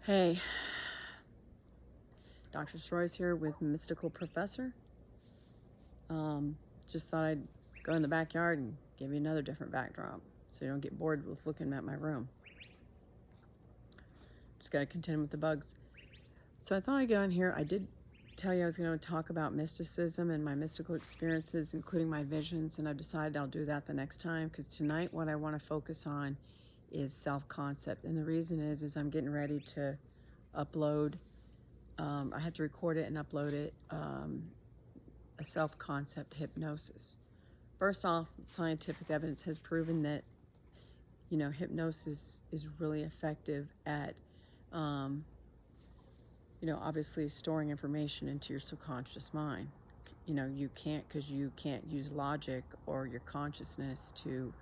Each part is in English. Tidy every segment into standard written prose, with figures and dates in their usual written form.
Hey, Dr. Stroy's here with Mystical Professor. Just thought I'd go in the backyard and give you another different backdrop so you don't get bored with looking at my room. Just got to contend with the bugs. So I thought I'd get on here. I did tell you I was going to talk about mysticism and my mystical experiences, including my visions, and I've decided I'll do that the next time, because tonight what I want to focus on is self-concept. And the reason is I'm getting ready to upload. I have to record it and upload it, a self-concept hypnosis. First off, scientific evidence has proven that, hypnosis is really effective at, obviously storing information into your subconscious mind. You can't, because you can't use logic or your consciousness to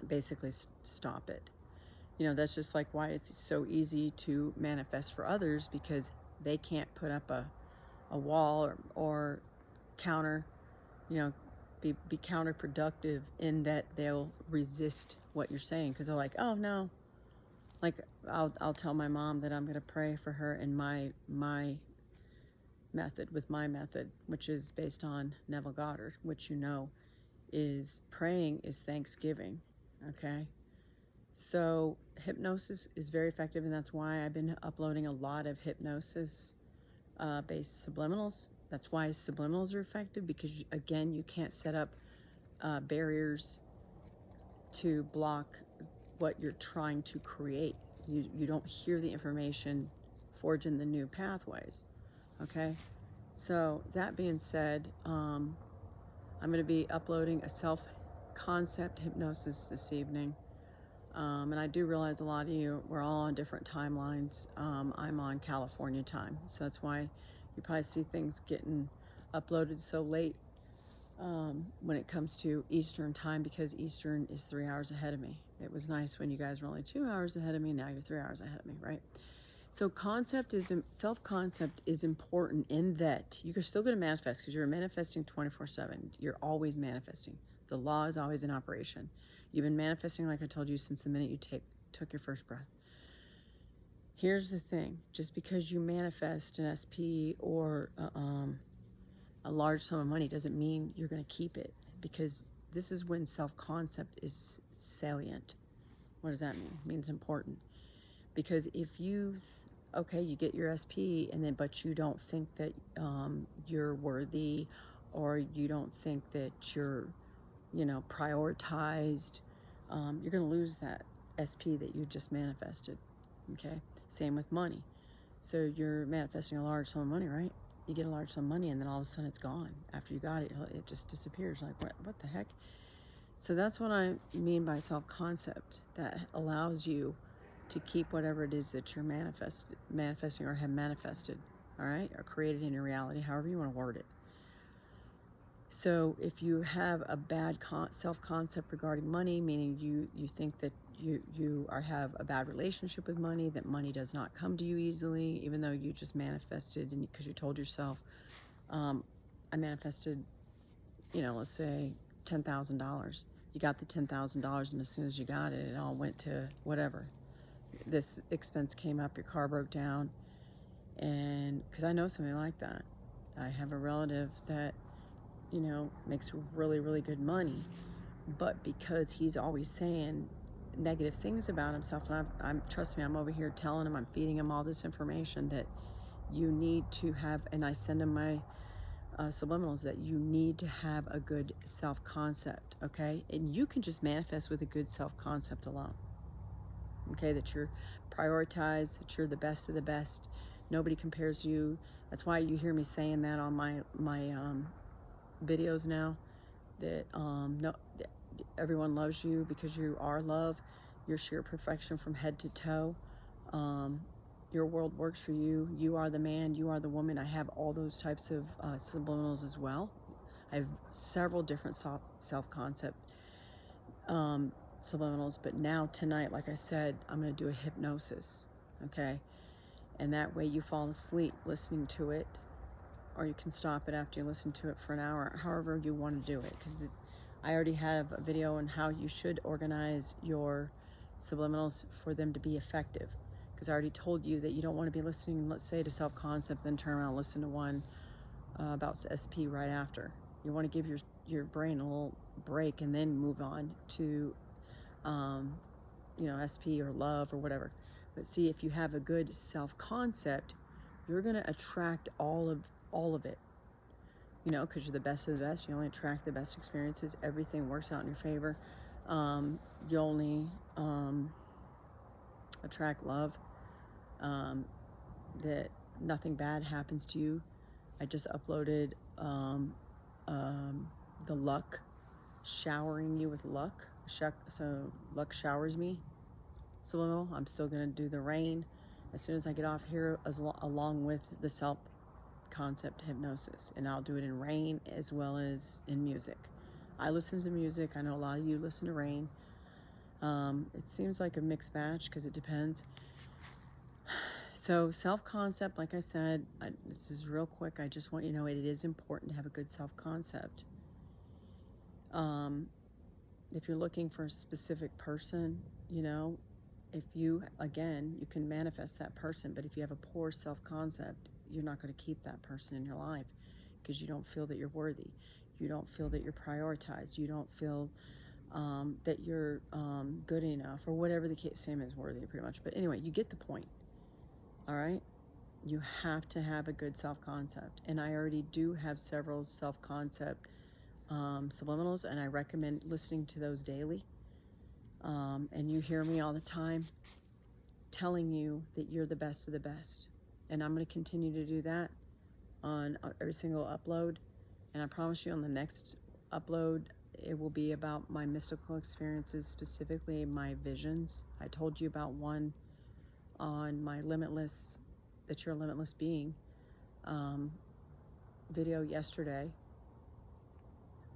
basically stop it. That's just like why it's so easy to manifest for others, because they can't put up a wall or counter, be counterproductive in that they'll resist what you're saying, because they're like, oh no. Like I'll tell my mom that I'm going to pray for her in my method, with my method, which is based on Neville Goddard, which is praying is thanksgiving, okay? So hypnosis is very effective, and that's why I've been uploading a lot of hypnosis based subliminals. That's why subliminals are effective, because again, you can't set up barriers to block what you're trying to create. You don't hear the information forging the new pathways. Okay, so that being said, I'm going to be uploading a self-concept hypnosis this evening. And I do realize a lot of you, we're all on different timelines. I'm on California time, so that's why you probably see things getting uploaded so late when it comes to Eastern time, because Eastern is 3 hours ahead of me. It was nice when you guys were only 2 hours ahead of me. Now you're 3 hours ahead of me, right? So self-concept is important in that you're still going to manifest, because you're manifesting 24/7. You're always manifesting. The law is always in operation. You've been manifesting, like I told you, since the minute you took your first breath. Here's the thing. Just because you manifest an SP or a large sum of money doesn't mean you're going to keep it, because this is when self-concept is salient. What does that mean? It means important. Because if you, you get your SP, but you don't think that you're worthy, or you don't think that you're, prioritized, you're going to lose that SP that you just manifested. Okay, same with money. So you're manifesting a large sum of money, right? You get a large sum of money, and then all of a sudden it's gone. After you got it, it just disappears. Like, what the heck? So that's what I mean by self-concept, that allows you to keep whatever it is that you're manifesting or have manifested, all right, or created in your reality, however you want to word it. So if you have a bad self-concept regarding money, meaning you think that you have a bad relationship with money, that money does not come to you easily, even though you just manifested, and because you told yourself, I manifested, let's say $10,000. You got the $10,000, and as soon as you got it, it all went to whatever. This expense came up, your car broke down, and because I know somebody like that. I have a relative that makes really, really good money, but because he's always saying negative things about himself, and I'm trust me, I'm over here telling him, I'm feeding him all this information that you need to have, and I send him my subliminals, that you need to have a good self-concept, okay? And you can just manifest with a good self-concept alone, okay? That you're prioritized, that you're the best of the best. Nobody compares to you. That's why you hear me saying that on my videos now, that no, everyone loves you because you are love. You're sheer perfection from head to toe. Your world works for you. You are the man, you are the woman. I have all those types of subliminals as well. I have several different self-concept subliminals, but now tonight, like I said, I'm going to do a hypnosis, okay? And that way you fall asleep listening to it, or you can stop it after you listen to it for an hour, however you want to do it, because I already have a video on how you should organize your subliminals for them to be effective. Because I already told you that you don't want to be listening, let's say, to self-concept, then turn around and listen to one about SP right after. You want to give your brain a little break and then move on to, SP or love or whatever. But see, if you have a good self-concept, you're going to attract all of it. Because you're the best of the best. You only attract the best experiences. Everything works out in your favor. You only attract love. That nothing bad happens to you. I just uploaded the luck, showering you with luck. So luck showers me. Subliminal. I'm still going to do the rain as soon as I get off here, along with the self-concept hypnosis. And I'll do it in rain as well as in music. I listen to music. I know a lot of you listen to rain. It seems like a mixed match because it depends. So self-concept, like I said, this is real quick. I just want you to know it is important to have a good self-concept. If you're looking for a specific person, if you can manifest that person, but if you have a poor self-concept, you're not going to keep that person in your life because you don't feel that you're worthy. You don't feel that you're prioritized. You don't feel that you're good enough, or whatever the case, same as worthy pretty much. But anyway, you get the point. All right? You have to have a good self-concept. And I already do have several self-concept subliminals, and I recommend listening to those daily. And you hear me all the time telling you that you're the best of the best. And I'm going to continue to do that on every single upload. And I promise you on the next upload, it will be about my mystical experiences, specifically my visions. I told you about one on my limitless, that you're a limitless being, video yesterday,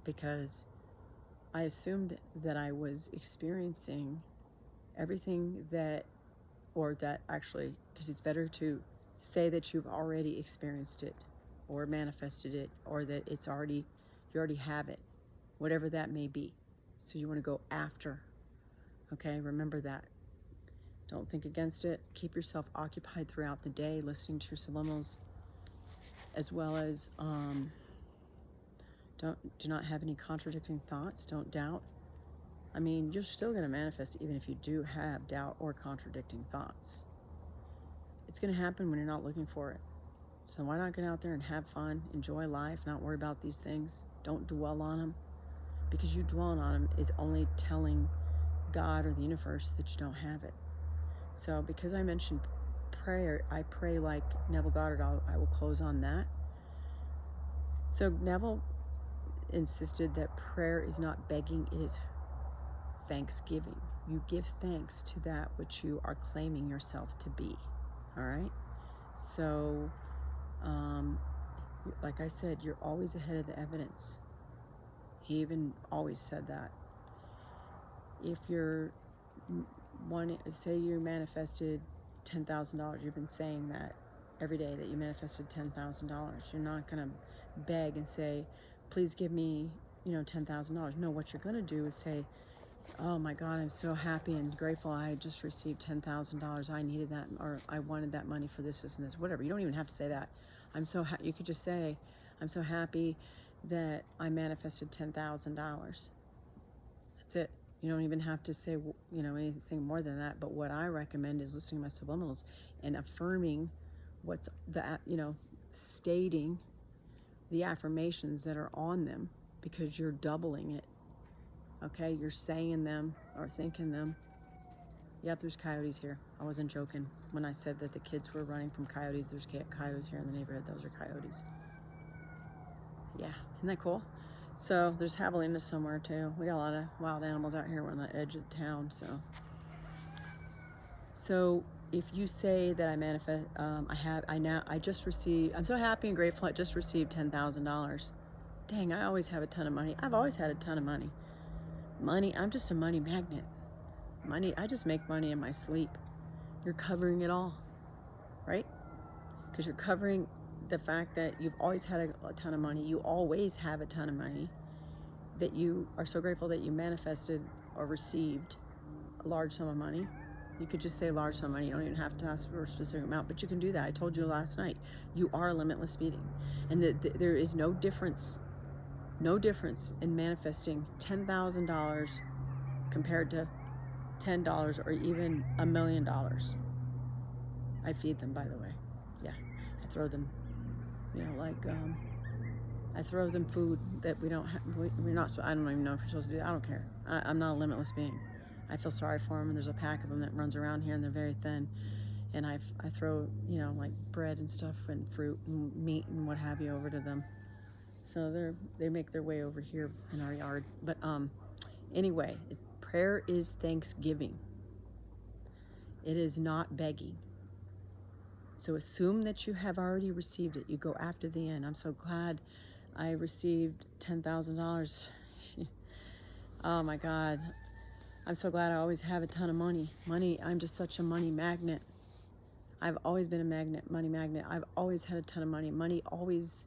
because I assumed that I was experiencing everything because it's better to say that you've already experienced it or manifested it, or that you already have it, whatever that may be. So you want to go after, okay? Remember that. Don't think against it. Keep yourself occupied throughout the day, listening to your subliminals, as well as do not have any contradicting thoughts. Don't doubt. I mean, you're still going to manifest even if you do have doubt or contradicting thoughts. It's going to happen when you're not looking for it. So why not get out there and have fun, enjoy life, not worry about these things. Don't dwell on them, because you dwelling on them is only telling God or the universe that you don't have it. So because I mentioned prayer, I pray like Neville Goddard. I will close on that. So Neville insisted that prayer is not begging, it is thanksgiving. You give thanks to that which you are claiming yourself to be. All right? So, like I said, you're always ahead of the evidence. He even always said that. If you're say you manifested $10,000, you've been saying that every day that you manifested $10,000. You're not going to beg and say, please give me, $10,000. No, what you're going to do is say, oh my God, I'm so happy and grateful. I just received $10,000. I needed that, or I wanted that money for this, and this, whatever. You don't even have to say that. You could just say, I'm so happy that I manifested $10,000. That's it. You don't even have to say, anything more than that. But what I recommend is listening to my subliminals and affirming stating the affirmations that are on them, because you're doubling it. Okay, you're saying them or thinking them. Yep, there's coyotes here. I wasn't joking when I said that the kids were running from coyotes. There's coyotes here in the neighborhood. Those are coyotes. Yeah, isn't that cool? So there's javelinas somewhere too. We got a lot of wild animals out here. We're on the edge of town. So if you say that I manifest, I'm so happy and grateful. I just received $10,000. Dang, I always have a ton of money. I've always had a ton of money. I'm just a money magnet. I just make money in my sleep. You're covering it all, right? Because you're covering the fact that you've always had a ton of money. You always have a ton of money, that you are so grateful that you manifested or received a large sum of money. You could just say large sum of money. You don't even have to ask for a specific amount, but you can do that. I told you last night, you are a limitless being. And there is no difference in manifesting $10,000 compared to $10 or even $1 million. I feed them, by the way. Yeah, I throw them, I throw them food that we don't have. We're not. I don't even know if you're supposed to do that. I don't care. I'm not a limitless being. I feel sorry for them, and there's a pack of them that runs around here, and they're very thin. And I throw, like bread and stuff and fruit and meat and what have you over to them. So they make their way over here in our yard. But anyway, prayer is thanksgiving. It is not begging. So assume that you have already received it. You go after the end. I'm so glad I received $10,000. Oh my God. I'm so glad I always have a ton of money. I'm just such a money magnet. I've always been a money magnet. I've always had a ton of money. Money always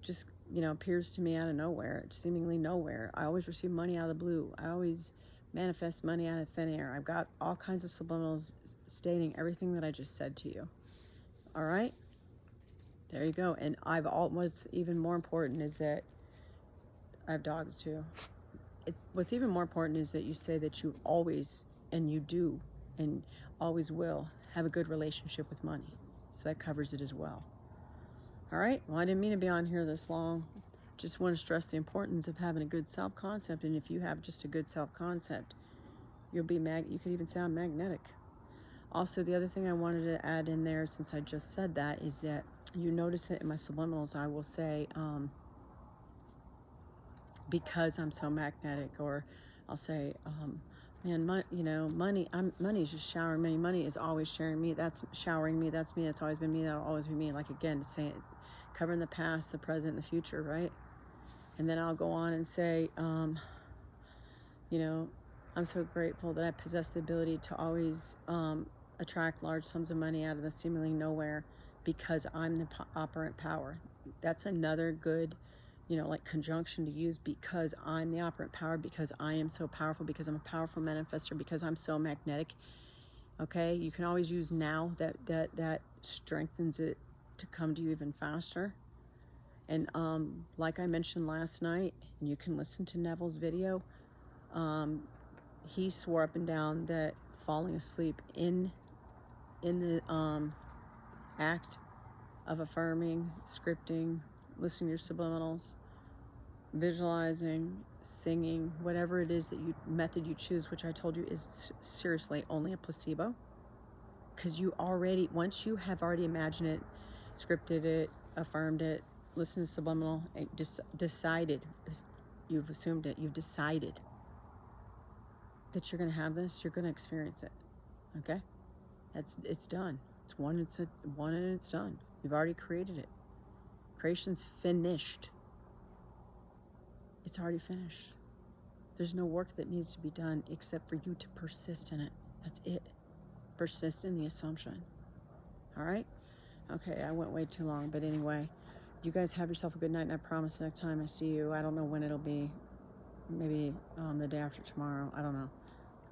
just, appears to me out of nowhere, seemingly nowhere. I always receive money out of the blue. I always manifest money out of thin air. I've got all kinds of subliminals stating everything that I just said to you. All right? There you go. And what's even more important is that I have dogs too. What's even more important is that you say that you always, and you do, and always will have a good relationship with money. So that covers it as well. All right? Well, I didn't mean to be on here this long. Just want to stress the importance of having a good self-concept. And if you have just a good self-concept, you could even sound magnetic. Also, the other thing I wanted to add in there, since I just said that, is that you notice that in my subliminals, I will say, because I'm so magnetic, or I'll say, man, money is just showering me. Money is always sharing me. That's showering me. That's me. That's always been me. That'll always be me. Like, again, saying it's covering the past, the present, and the future, right? And then I'll go on and say, I'm so grateful that I possess the ability to always attract large sums of money out of the seemingly nowhere, because I'm the operant power. That's another good, conjunction to use, because I'm the operant power, because I am so powerful, because I'm a powerful manifester, because I'm so magnetic. Okay, you can always use now. That strengthens it to come to you even faster. And like I mentioned last night, and you can listen to Neville's video, he swore up and down that falling asleep in the act of affirming, scripting, listening to your subliminals, visualizing, singing, whatever it is that method you choose, which I told you is seriously only a placebo, because once you have already imagined it, scripted it, affirmed it, listened to subliminal, and decided, you've assumed it, you've decided that you're going to have this, you're going to experience it. Okay? It's done. It's one and it's done. You've already created it. Creation's finished. It's already finished. There's no work that needs to be done except for you to persist in it. That's it. Persist in the assumption. All right? Okay, I went way too long, but anyway, you guys have yourself a good night, and I promise next time I see you, I don't know when it'll be. Maybe the day after tomorrow. I don't know.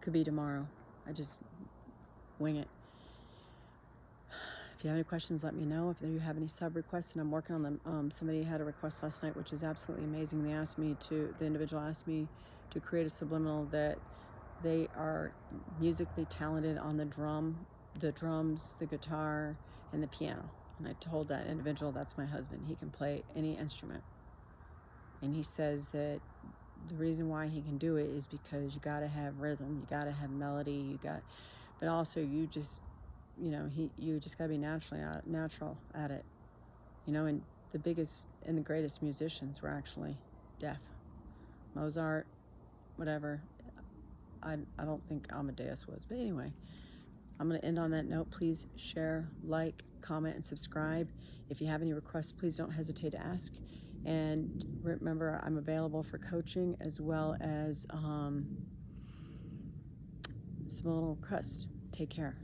Could be tomorrow. I just wing it. If you have any questions, let me know. If you have any sub requests, and I'm working on them. Somebody had a request last night, which is absolutely amazing. The individual asked me to create a subliminal that they are musically talented on the drums, the guitar, and the piano. And I told that individual, that's my husband. He can play any instrument. And he says that the reason why he can do it is because you got to have rhythm, you got to have melody, but also you just got to be natural at it, and the biggest and the greatest musicians were actually deaf. Mozart, whatever. I don't think Amadeus was, but anyway, I'm going to end on that note. Please share, like, comment, and subscribe. If you have any requests, please don't hesitate to ask. And remember, I'm available for coaching as well as subliminal requests. Take care.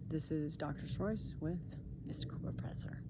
This is Dr. Royce with Mystical Professor.